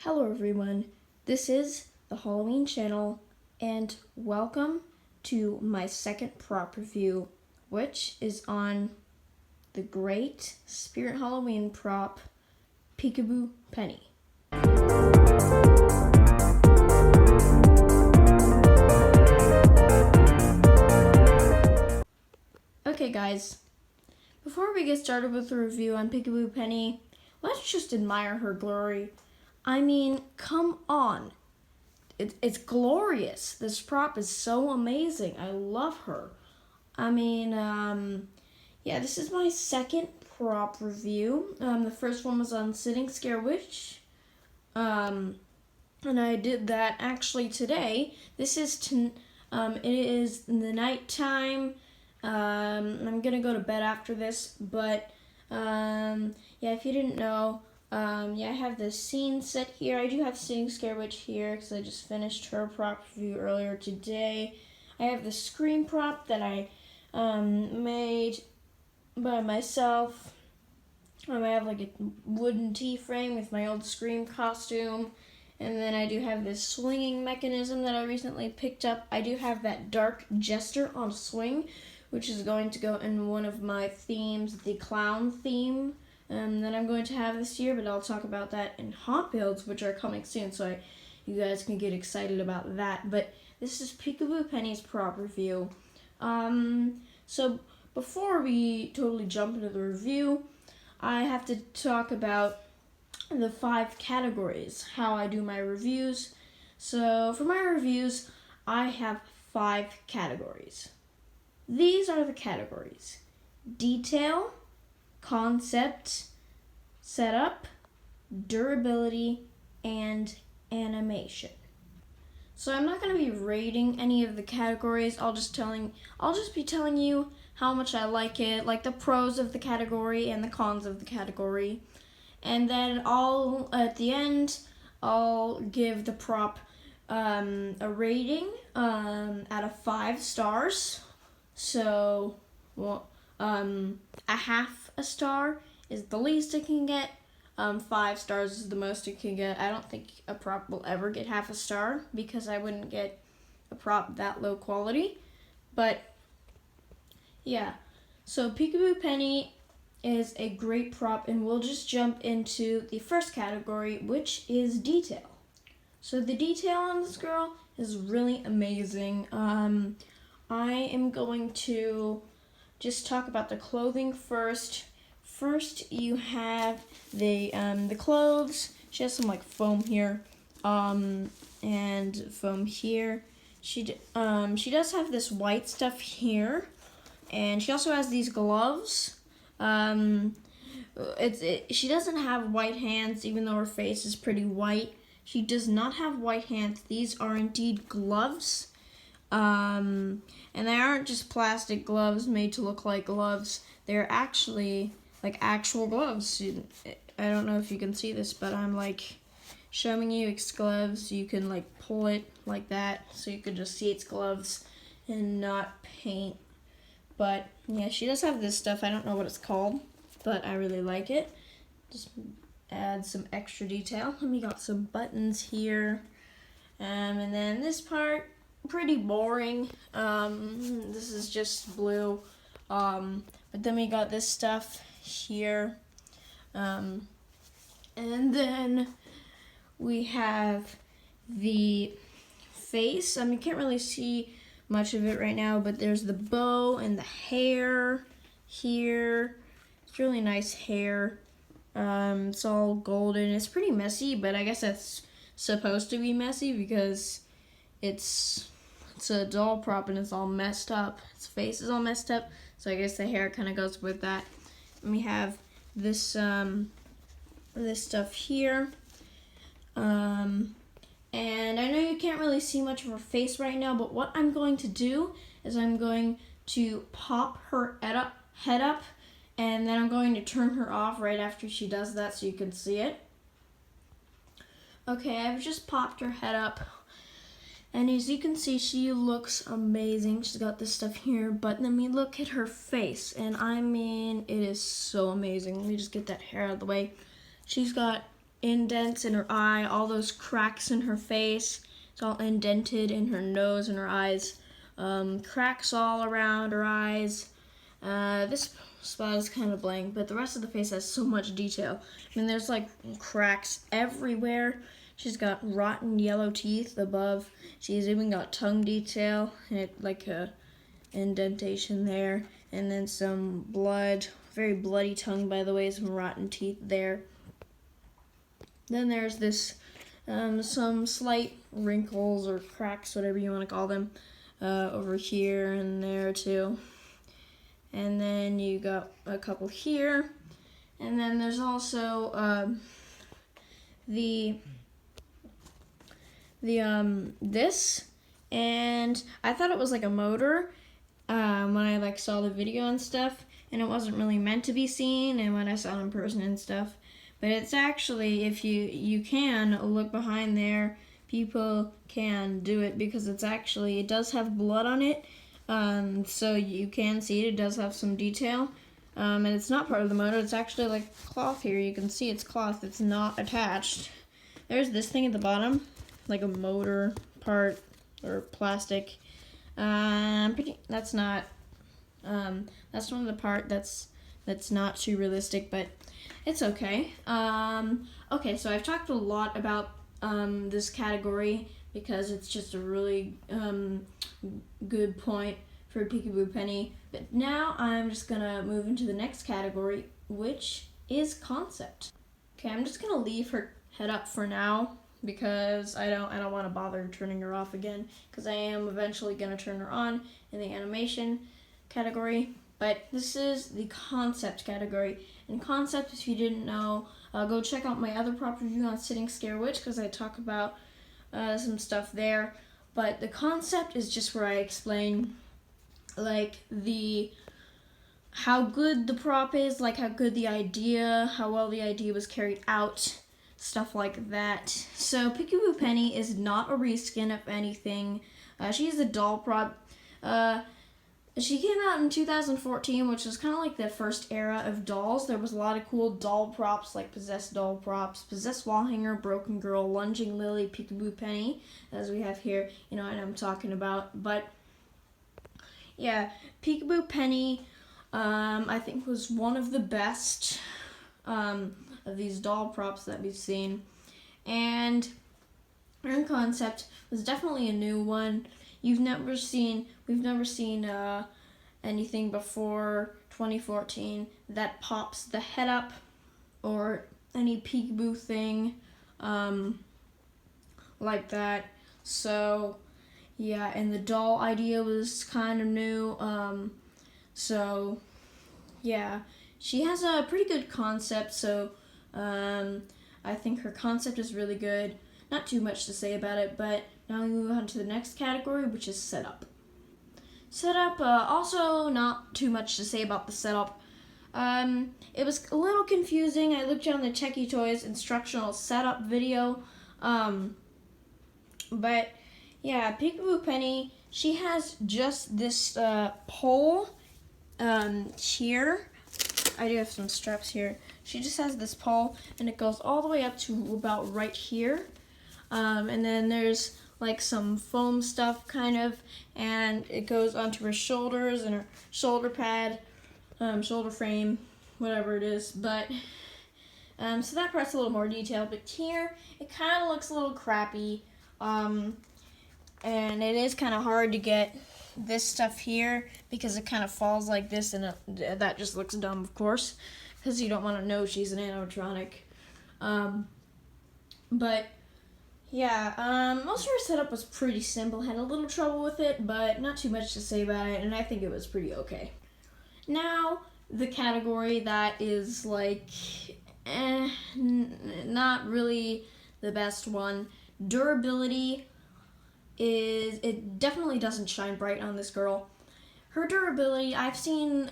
Hello everyone, this is the Halloween channel and welcome to my second prop review, which is on the great Spirit Halloween prop, Peekaboo Penny. Okay guys, before we get started with the review on Peekaboo Penny, let's just admire her glory. I mean, come on. It's glorious. This prop is so amazing. I love her. I mean, yeah, this is my second prop review. The first one was on Sitting Scare Witch. And I did that actually today. This is, it is the nighttime. I'm gonna go to bed after this, but, yeah, if you didn't know, yeah, I have the scene set here. I do have Sitting Scare Witch here because I just finished her prop review earlier today. I have the Scream prop that I made by myself. I have like a wooden T-frame with my old Scream costume. And then I do have this swinging mechanism that I recently picked up. I do have that Dark Jester on a swing, which is going to go in one of my themes, the clown theme. That I'm going to have this year, but I'll talk about that in Hot Builds, which are coming soon, so you guys can get excited about that. But this is Peekaboo Penny's prop review. So before we totally jump into the review, I have to talk about the 5 categories, how I do my reviews. So for my reviews, I have 5 categories. These are the categories: detail, concept, setup, durability, and animation. So I'm not going to be rating any of the categories. I'll just be telling you how much I like it, like the pros of the category and the cons of the category. And then at the end, I'll give the prop a rating out of 5 stars. So, well, a half a star is the least it can get. 5 stars is the most it can get. I don't think a prop will ever get half a star because I wouldn't get a prop that low quality. But yeah, so Peekaboo Penny is a great prop, and we'll just jump into the first category, which is detail. So the detail on this girl is really amazing. I am going to just talk about the clothing first. First, you have the clothes. She has some like foam here, and foam here. She does have this white stuff here, and she also has these gloves. She doesn't have white hands, even though her face is pretty white. She does not have white hands. These are indeed gloves. And they aren't just plastic gloves made to look like gloves. They're actually like actual gloves. I don't know if you can see this, but I'm like showing you its gloves. You can like pull it like that, so you can just see its gloves and not paint. But yeah, she does have this stuff. I don't know what it's called, but I really like it. Just add some extra detail. And we got some buttons here. And then this part, pretty boring. This is just blue. But then we got this stuff here. And then we have the face. You can't really see much of it right now, but there's the bow and the hair here. It's really nice hair. It's all golden. It's pretty messy, but I guess that's supposed to be messy because it's a doll prop and it's all messed up. Its face is all messed up, so I guess the hair kind of goes with that. And we have this this stuff here. And I know you can't really see much of her face right now, but what I'm going to do is I'm going to pop her head up, and then I'm going to turn her off right after she does that so you can see it. Okay, I've just popped her head up, and as you can see, she looks amazing. She's got this stuff here, but then we look at her face, and I mean, it is so amazing. Let me just get that hair out of the way. She's got indents in her eye, all those cracks in her face. It's all indented in her nose and her eyes. Cracks all around her eyes. This spot is kind of blank, but the rest of the face has so much detail. I mean, there's like cracks everywhere. She's got rotten yellow teeth above. She's even got tongue detail, and like a indentation there, and then some blood, very bloody tongue, by the way, some rotten teeth there. Then there's this some slight wrinkles or cracks, whatever you want to call them, over here and there too. And then you got a couple here, and then there's also this, and I thought it was like a motor when I like saw the video and stuff, and it wasn't really meant to be seen, and when I saw it in person and stuff. But it's actually, if you can look behind there, people can do it, because it's actually, it does have blood on it, so you can see it. It does have some detail, and it's not part of the motor. It's actually like cloth here. You can see it's cloth. It's not attached. There's this thing at the bottom, like a motor part or plastic. That's not. That's one of the part that's not too realistic, but it's okay. Okay, so I've talked a lot about this category because it's just a really good point for Peekaboo Penny. But now I'm just gonna move into the next category, which is concept. Okay, I'm just gonna leave her head up for now because I don't want to bother turning her off again, because I am eventually gonna turn her on in the animation category. But this is the concept category. And concept, if you didn't know, go check out my other prop review on Sitting Scare Witch, because I talk about some stuff there. But the concept is just where I explain like how good the prop is, like how good the idea, how well the idea was carried out, stuff like that. So Peekaboo Penny is not a reskin of anything. She is a doll prop. She came out in 2014, which was kind of like the first era of dolls. There was a lot of cool doll props, like Possessed doll props, Possessed wall hanger, Broken girl, Lunging lily, Peekaboo Penny, as we have here. You know what I'm talking about. But yeah, Peekaboo Penny, I think was one of the best of these doll props that we've seen. And her concept was definitely a new one. We've never seen anything before 2014 that pops the head up, or any peekaboo thing like that. So yeah, and the doll idea was kind of new. So yeah, she has a pretty good concept. So I think her concept is really good. Not too much to say about it, but now we move on to the next category, which is setup. Setup, also not too much to say about the setup. It was a little confusing. I looked on the Techie Toys instructional setup video. But yeah, Peekaboo Penny, she has just this pole here. I do have some straps here. She just has this pole, and it goes all the way up to about right here. And then there's like some foam stuff kind of, and it goes onto her shoulders and her shoulder pad, shoulder frame, whatever it is. But so that part's a little more detailed, but here it kind of looks a little crappy, and it is kind of hard to get this stuff here because it kind of falls like this, and that just looks dumb, of course, because you don't want to know she's an animatronic. But yeah, most of her setup was pretty simple. Had a little trouble with it, but not too much to say about it, and I think it was pretty okay. Now, the category that is like, not really the best one. Durability it definitely doesn't shine bright on this girl. Her durability, I've seen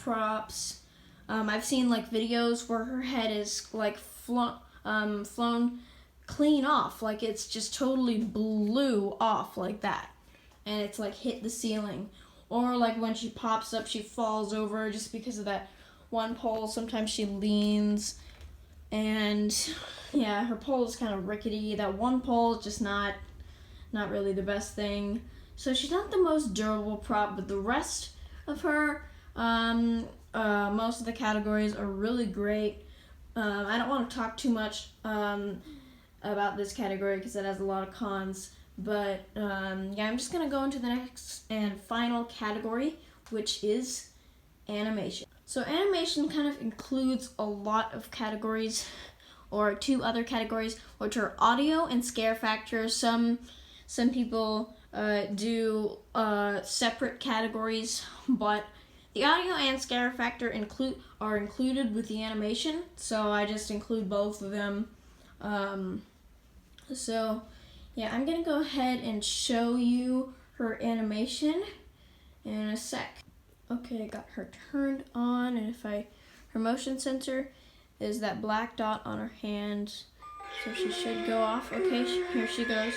props, I've seen like videos where her head is like flown clean off, like it's just totally blew off like that, and it's like hit the ceiling. Or like when she pops up, she falls over just because of that one pole. Sometimes she leans And yeah, her pole is kind of rickety. That one pole is just not really the best thing. So she's not the most durable prop, but the rest of her, most of the categories are really great. I don't want to talk too much about this category because it has a lot of cons. But yeah, I'm just going to go into the next and final category, which is animation. So animation kind of includes a lot of categories, or 2 other categories, which are audio and scare factor. Some people do separate categories, but the audio and scare factor are included with the animation, so I just include both of them. So yeah, I'm gonna go ahead and show you her animation in a sec. Okay, I got her turned on, and her motion sensor is that black dot on her hand, so she should go off. Okay, here she goes.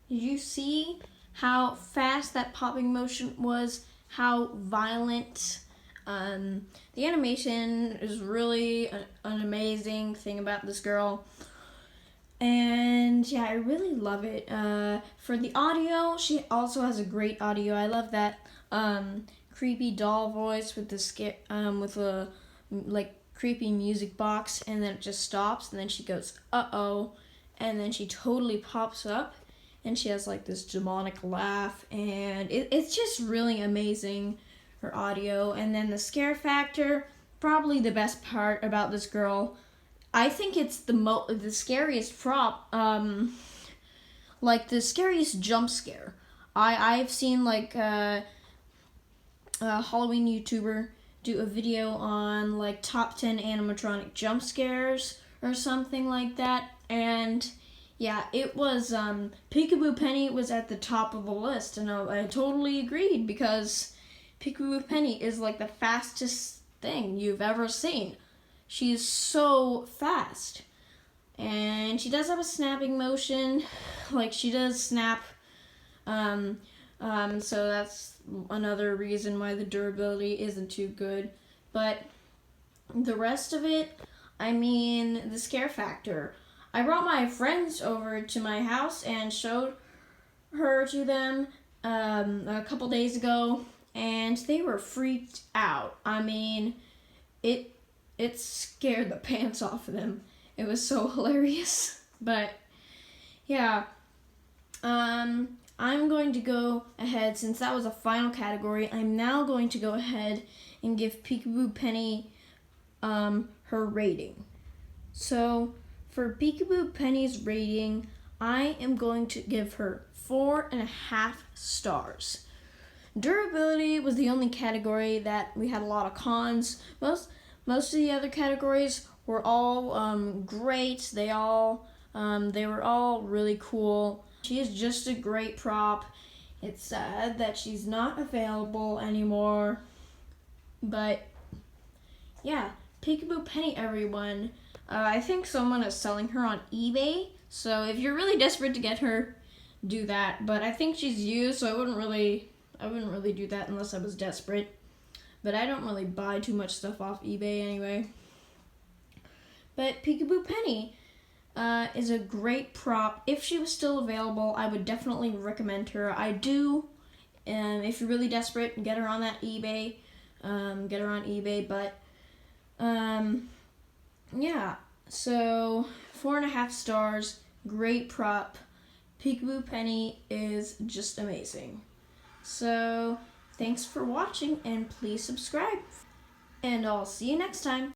Did you see how fast that popping motion was? How violent? The animation is really an amazing thing about this girl. And yeah, I really love it. For the audio, she also has a great audio. I love that creepy doll voice with with a like creepy music box, and then it just stops, and then she goes, "Uh-oh," and then she totally pops up, and she has like this demonic laugh, and it's just really amazing, her audio. And then the scare factor, probably the best part about this girl. I think it's the scariest prop, like the scariest jump scare. I've seen like a Halloween YouTuber do a video on like top 10 animatronic jump scares or something like that, and yeah, it was Peekaboo Penny was at the top of the list, and I totally agreed, because Peekaboo Penny is like the fastest thing you've ever seen. She's so fast, and she does have a snapping motion, like she does snap, so that's another reason why the durability isn't too good. But the rest of it, I mean, the scare factor. I brought my friends over to my house and showed her to them a couple days ago, and they were freaked out. I mean, it scared the pants off of them. It was so hilarious. But yeah, I'm going to go ahead, since that was a final category, I'm now going to go ahead and give Peekaboo Penny her rating. So for Peekaboo Penny's rating, I am going to give her 4.5 stars. Durability was the only category that we had a lot of cons. Most of the other categories were all great. They were all really cool. She is just a great prop. It's sad that she's not available anymore. But yeah, Peekaboo Penny, everyone. I think someone is selling her on eBay. So if you're really desperate to get her, do that. But I think she's used, so I wouldn't really do that unless I was desperate. But I don't really buy too much stuff off eBay anyway. But Peekaboo Penny is a great prop. If she was still available, I would definitely recommend her. I do. If you're really desperate, get her on that eBay. Get her on eBay. But yeah. So 4.5 stars. Great prop. Peekaboo Penny is just amazing. So thanks for watching, and please subscribe. And I'll see you next time.